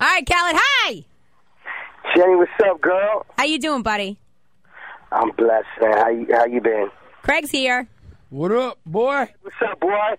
All right, Khaled. Hi. Jenny, what's up, girl? How you doing, buddy? I'm blessed, man. How you been? Craig's here. What up, boy? What's up, boy?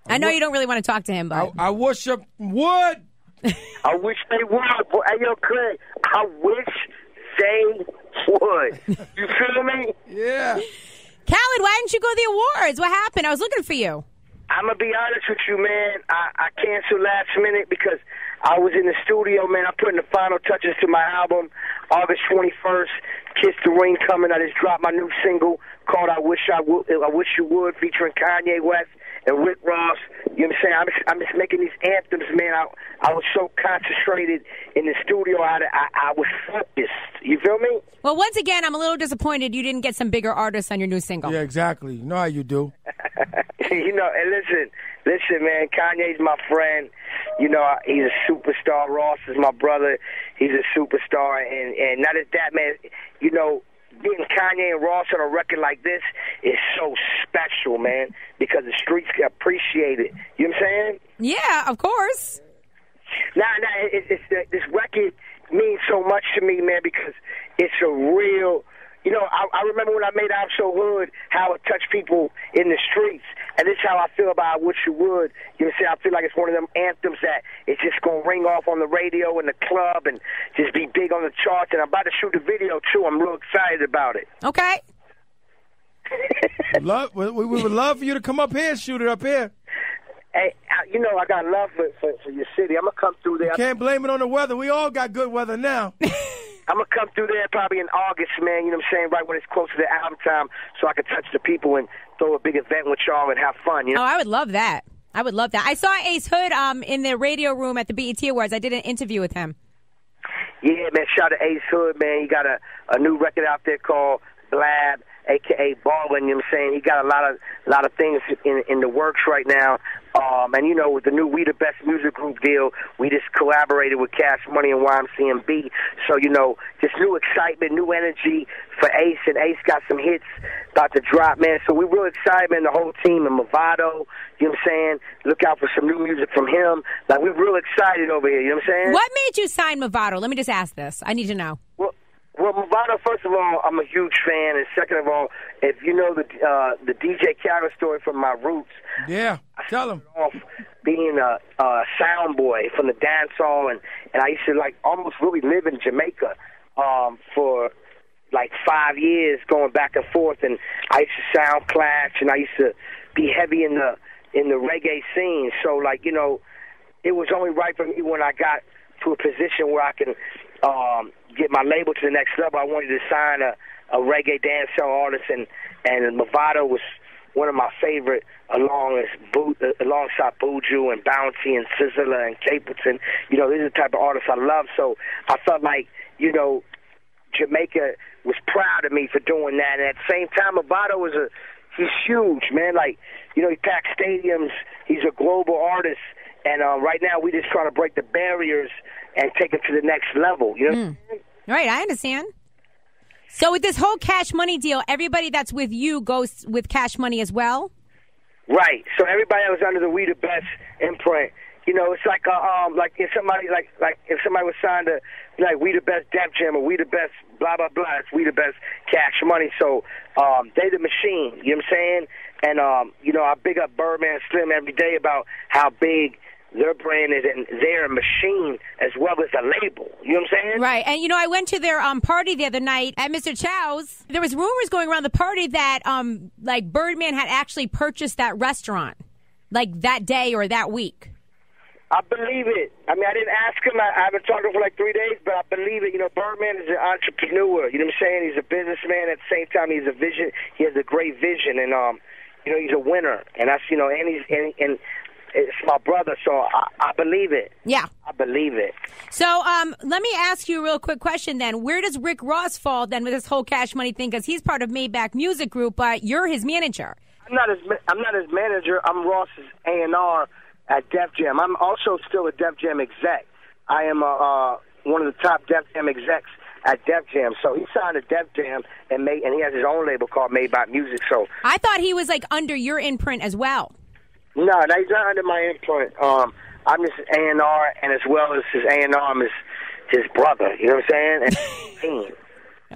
I know you don't really want to talk to him, but I wish I would. I wish they would. Boy. Hey, yo, Craig, I wish they would. You feel me? Yeah. Khaled, why didn't you go to the awards? What happened? I was looking for you. I'm going to be honest with you, man. I canceled last minute because I was in the studio, man. I'm putting the final touches to my album. August 21st, Kiss the Ring coming. I just dropped my new single called I Wish You Would, featuring Kanye West and Rick Ross. You know what I'm saying? I'm just making these anthems, man. I was so concentrated in the studio. I was focused. You feel me? Well, once again, I'm a little disappointed you didn't get some bigger artists on your new single. Yeah, exactly. You know how you do. You know, and listen, man, Kanye's my friend. You know, he's a superstar. Ross is my brother. He's a superstar. And not as that, man, you know, getting Kanye and Ross on a record like this is so special, man, because the streets appreciate it. You know what I'm saying? Yeah, of course. This record means so much to me, man, because it's a real... You know, I remember when I made I'm So Hood, how it touched people in the streets. And this is how I feel about I Wish You Would. You know what I'm saying? I feel like it's one of them anthems that it's just going to ring off on the radio and the club and just be big on the charts. And I'm about to shoot a video, too. I'm real excited about it. Okay. We would love for you to come up here and shoot it up here. Hey, you know, I got love for your city. I'm going to come through there. Can't blame it on the weather. We all got good weather now. I'm going to come through there probably in August, man, you know what I'm saying, right when it's close to the album time, so I can touch the people and throw a big event with y'all and have fun, you know? Oh, I would love that. I would love that. I saw Ace Hood in the radio room at the BET Awards. I did an interview with him. Yeah, man, shout out to Ace Hood, man. He got a new record out there called Blab, a.k.a. Ballin', you know what I'm saying? He got a lot of things in the works right now. And, you know, with the new We the Best Music Group deal, we just collaborated with Cash Money and YMCMB. So, you know, just new excitement, new energy for Ace. And Ace got some hits about to drop, man. So we're real excited, man, the whole team. And Movado, you know what I'm saying? Look out for some new music from him. Like, we're real excited over here, you know what I'm saying? What made you sign Movado? Let me just ask this. I need to know. Well, Movado, first of all, I'm a huge fan, and second of all, if you know the DJ Khaled story from my roots, yeah, tell him. Off being a sound boy from the dance hall, and I used to like almost really live in Jamaica for like 5 years, going back and forth, and I used to sound clash, and I used to be heavy in the reggae scene. So, like, you know, it was only right for me when I got to a position where I can get my label to the next level. I wanted to sign a reggae dancehall artist, and Movado was one of my favorite, alongside Buju and Bounty and Sizzler and Capleton. You know, these are the type of artists I love. So I felt like, you know, Jamaica was proud of me for doing that. And at the same time, Movado he's huge, man. Like, you know, he packs stadiums. He's a global artist. And right now, we just trying to break the barriers and take it to the next level. You know? Right, I understand. So with this whole Cash Money deal, everybody that's with you goes with Cash Money as well? Right. So everybody that was under the We the Best imprint, you know, it's like if somebody if somebody was signed to like We the Best Def Jam or We the Best blah blah blah, it's We the Best Cash Money. So they the machine. You know what I'm saying? And you know, I big up Birdman Slim every day about how big their brand is, and they're a machine as well as a label. You know what I'm saying? Right. And, you know, I went to their party the other night at Mr. Chow's. There was rumors going around the party that, like, Birdman had actually purchased that restaurant, like, that day or that week. I believe it. I mean, I didn't ask him. I haven't talked to him for like 3 days, but I believe it. You know, Birdman is an entrepreneur. You know what I'm saying? He's a businessman. At the same time, he's a vision. He has a great vision, and, you know, he's a winner. And that's, you know, and it's my brother, so I believe it. Yeah. I believe it. So let me ask you a real quick question then. Where does Rick Ross fall then with this whole Cash Money thing? Because he's part of Maybach Music Group, but you're his manager. I'm not his manager. I'm Ross's A&R at Def Jam. I'm also still a Def Jam exec. I am one of the top Def Jam execs at Def Jam. So he signed to Def Jam, and he has his own label called Maybach Music. So I thought he was like under your imprint as well. No, he's not under my imprint. I'm just A&R, and as well as his A&R, I'm his brother. You know what I'm saying? And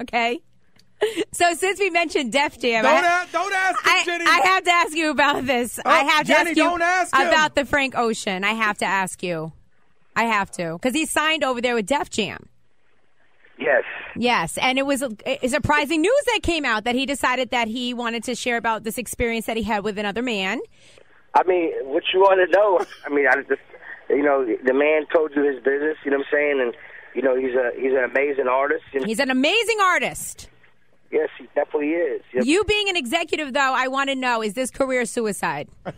Okay. So since we mentioned Def Jam, Don't ask him, Jenny. I have to ask you about this. I have to Jenny, ask you don't ask him. about the Frank Ocean. I have to ask you. I have to. Because he signed over there with Def Jam. yes. Yes, and it was a surprising news that came out that he decided that he wanted to share about this experience that he had with another man. I mean, what you want to know? I mean, I just, the man told you his business. You know what I'm saying? And he's an amazing artist. He's an amazing artist. Yes, he definitely is. Yep. You being an executive, though, I want to know, is this career suicide? I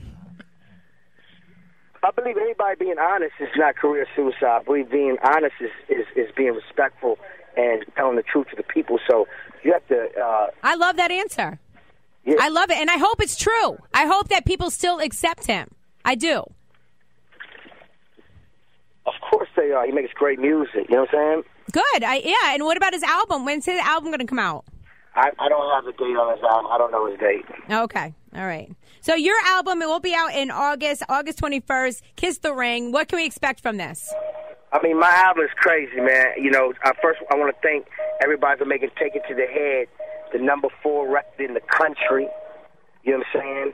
believe anybody being honest is not career suicide. I believe being honest is being respectful and telling the truth to the people. So you have to... I love that answer. Yeah. I love it, and I hope it's true. I hope that people still accept him. I do. Of course they are. He makes great music. You know what I'm saying? Good. Yeah, and what about his album? When's his album going to come out? I don't have the date on his album. I don't know his date. Okay. All right. So your album, it will be out in August 21st, Kiss the Ring. What can we expect from this? I mean, my album is crazy, man. First I want to thank everybody for making Take It to the Head the #4 record in the country. You know what I'm saying?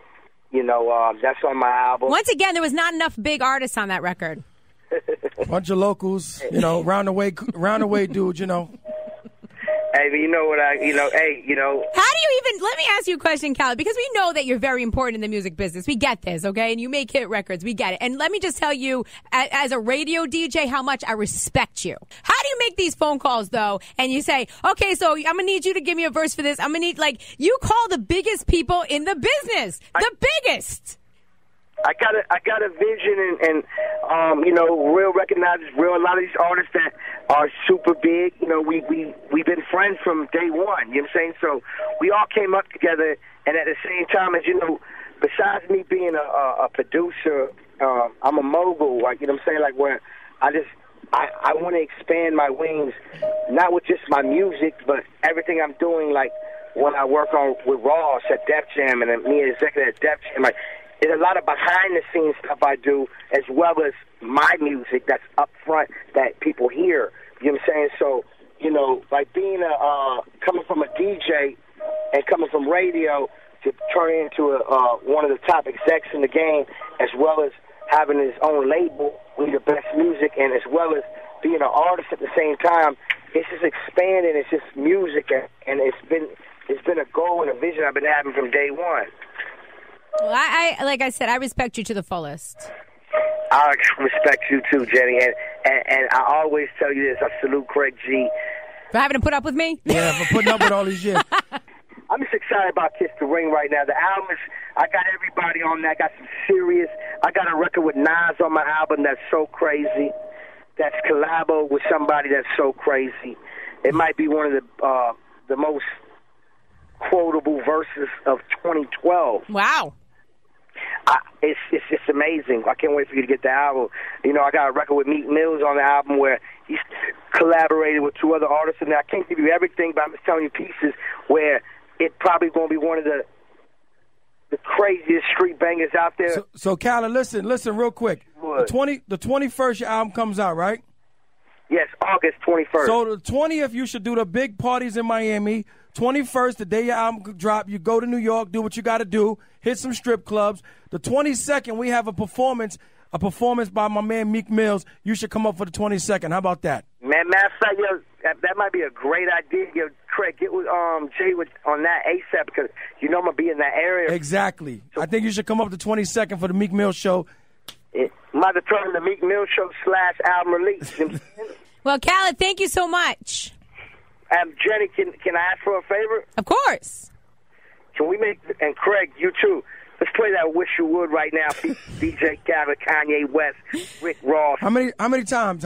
That's on my album. Once again, there was not enough big artists on that record. Bunch of locals, round the way dudes, Hey, but you know what How do you even, let me ask you a question, Khaled, because we know that you're very important in the music business. We get this, okay? And you make hit records. We get it. And let me just tell you, as a radio DJ, how much I respect you. How do you make these phone calls, though, and you say, okay, so I'm going to need you to give me a verse for this. I'm going to need, you call the biggest people in the business. The biggest. I got a vision and real recognized, a lot of these artists that are super big. We've been friends from day one. You know what I'm saying? So we all came up together, and at the same time, as you know, besides me being a producer, I'm a mogul. You know what I'm saying? Where I want to expand my wings, not with just my music, but everything I'm doing. Like when I work with Ross at Def Jam and me as executive at Def Jam, there's a lot of behind-the-scenes stuff I do, as well as my music that's up front that people hear. You know what I'm saying? So, being coming from a DJ and coming from radio to turn into one of the top execs in the game, as well as having his own label with the best music, and as well as being an artist at the same time, it's just expanding. It's just music, and it's been a goal and a vision I've been having from day one. Well, I like I said, I respect you to the fullest. I respect you too, Jenny, and I always tell you this. I salute Craig G. For having to put up with me? Yeah, for putting up with all these years. I'm just excited about Kiss the Ring right now. The album is, I got everybody on that. I got some serious. I got a record with Nas on my album that's so crazy. That's collabo with somebody that's so crazy. It might be one of the most quotable verses of 2012. Wow. It's just amazing. I can't wait for you to get the album. I got a record with Meek Mills on the album where he's collaborated with 2 other artists, and I can't give you everything, but I'm just telling you pieces where it's probably going to be one of the craziest street bangers out there. So Khaled, listen real quick. What? The 21st, your album comes out, right? Yes, August 21st. So the 20th, you should do the big parties in Miami. 21st, the day your album drop, you go to New York, do what you got to do, hit some strip clubs. The 22nd, we have a performance by my man Meek Mills. You should come up for the 22nd. How about that? Man, matter of fact, that might be a great idea. Craig, get with Jay on that ASAP because I'm going to be in that area. Exactly. I think you should come up the 22nd for the Meek Mills show. It might have turned the Meek Mills show / album release. Well, Khaled, thank you so much. Jenny, can I ask for a favor? Of course. Can we and Craig, you too, let's play that Wish You Would right now. DJ Khaled, Kanye West, Rick Ross. How many times?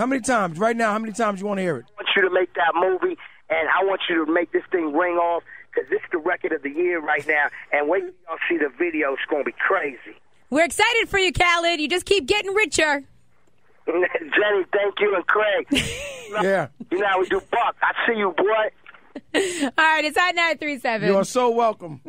Right now, how many times you want to hear it? I want you to make that movie, and I want you to make this thing ring off, because this is the record of the year right now, and wait till y'all see the video. It's going to be crazy. We're excited for you, Khaled. You just keep getting richer. Jenny, thank you, and Craig. Yeah. You know how we do, Buck. I see you, boy. All right, it's at 937. You are so welcome.